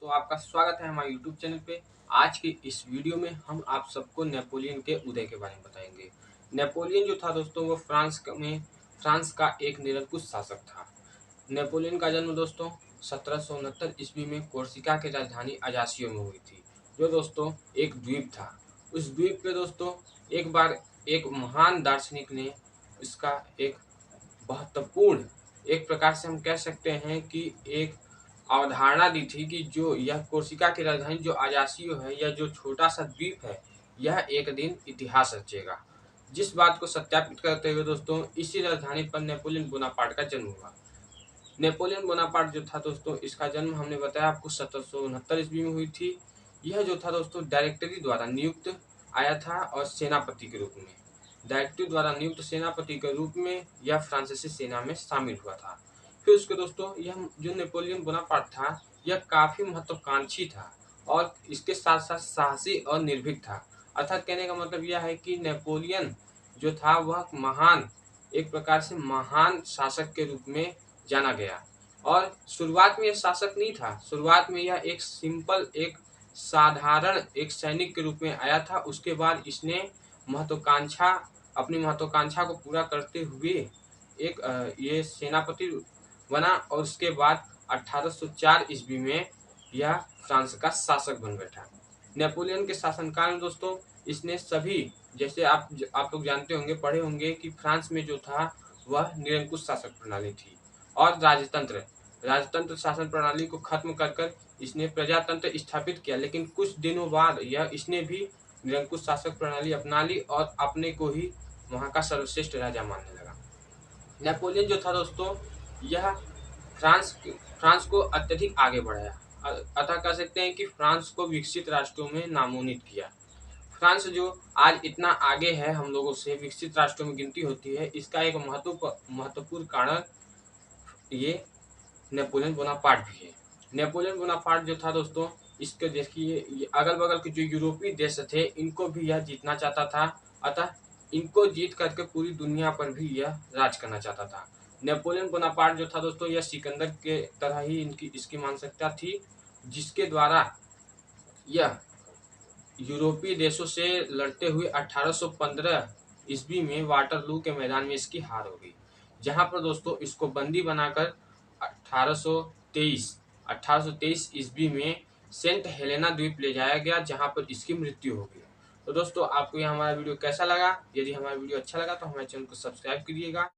दोस्तों, आपका स्वागत है हमारे यूट्यूब चैनल पे। आज की इस वीडियो में हम आप सबको नेपोलियन के उदय के बारे में बताएंगे। नेपोलियन जो था दोस्तों, वो फ्रांस का एक निरंकुश शासक था। नेपोलियन का जन्म दोस्तों 1769 ईस्वी में कोर्सिका की राजधानी अजासियो में हुई थी, जो दोस्तों एक द्वीप था। उस द्वीप पे दोस्तों एक बार एक महान दार्शनिक ने इसका एक महत्वपूर्ण, एक प्रकार से हम कह सकते हैं कि एक अवधारणा दी थी कि जो यह कोर्सिका की राजधानी जो अजासियो है, यह जो छोटा सा द्वीप है, यह एक दिन इतिहास रचेगा। जिस बात को सत्यापित करते हुए दोस्तों इसी राजधानी पर नेपोलियन बोनापार्ट का जन्म हुआ। नेपोलियन बोनापार्ट जो था दोस्तों, इसका जन्म हमने बताया आपको 1769 ईस्वी में हुई थी। यह जो था दोस्तों डायरेक्टरी द्वारा नियुक्त आया था और सेनापति के रूप में, डायरेक्टरी द्वारा नियुक्त सेनापति के रूप में यह फ्रांसीसी सेना में शामिल हुआ था। फिर उसके दोस्तों यह जो नेपोलियन बोनापार्ट था, यह काफी महत्वाकांक्षी था और इसके साथ साथ साहसी और निर्भीक था। अर्थात कहने का मतलब यह है कि नेपोलियन जो था वह महान, एक प्रकार से महान शासक के रूप में जाना गया। और शुरुआत में यह शासक नहीं था, शुरुआत में यह एक सिंपल, एक साधारण एक सैनिक के रूप में आया था। उसके बाद इसने महत्वाकांक्षा, अपनी महत्वाकांक्षा को पूरा करते हुए एक ये सेनापति बना और उसके बाद 1804 ईस्वी में यह फ्रांस का शासक बन बैठा। नेपोलियन के शासनकाल में दोस्तों इसने सभी, जैसे आप लोग जानते होंगे, पढ़े होंगे कि फ्रांस में जो था वह निरंकुश शासक प्रणाली थी और राजतंत्र राजतंत्र शासन प्रणाली को खत्म कर इसने प्रजातंत्र स्थापित किया। लेकिन कुछ दिनों बाद यह इसने भी निरंकुश शासक प्रणाली अपना ली और अपने को ही वहां का सर्वश्रेष्ठ राजा मानने लगा। नेपोलियन जो था दोस्तों, यह फ्रांस को अत्यधिक आगे बढ़ाया, अतः कह सकते हैं कि फ्रांस को विकसित राष्ट्रों में नामोन्नित किया। फ्रांस जो आज इतना आगे है हम लोगों से, विकसित राष्ट्रों में गिनती होती है, इसका एक महत्वपूर्ण कारण ये नेपोलियन बोनापार्ट भी है। नेपोलियन बोनापार्ट जो था दोस्तों, इसके देखिए अगल बगल के जो यूरोपीय देश थे इनको भी यह जीतना चाहता था, अतः इनको जीत करके पूरी दुनिया पर भी यह राज करना चाहता था। नेपोलियन बोनापार्ट जो था दोस्तों, यह सिकंदर के तरह ही इसकी मानसिकता थी, जिसके द्वारा यह यूरोपीय देशों से लड़ते हुए 1815 ईस्वी में वाटरलू के मैदान में इसकी हार हो गई, जहां पर दोस्तों इसको बंदी बनाकर 1823 ईस्वी में सेंट हेलेना द्वीप ले जाया गया, जहां पर इसकी मृत्यु हो गई। तो दोस्तों आपको यह हमारा वीडियो कैसा लगा? यदि हमारा वीडियो अच्छा लगा तो हमारे चैनल को सब्सक्राइब करिएगा।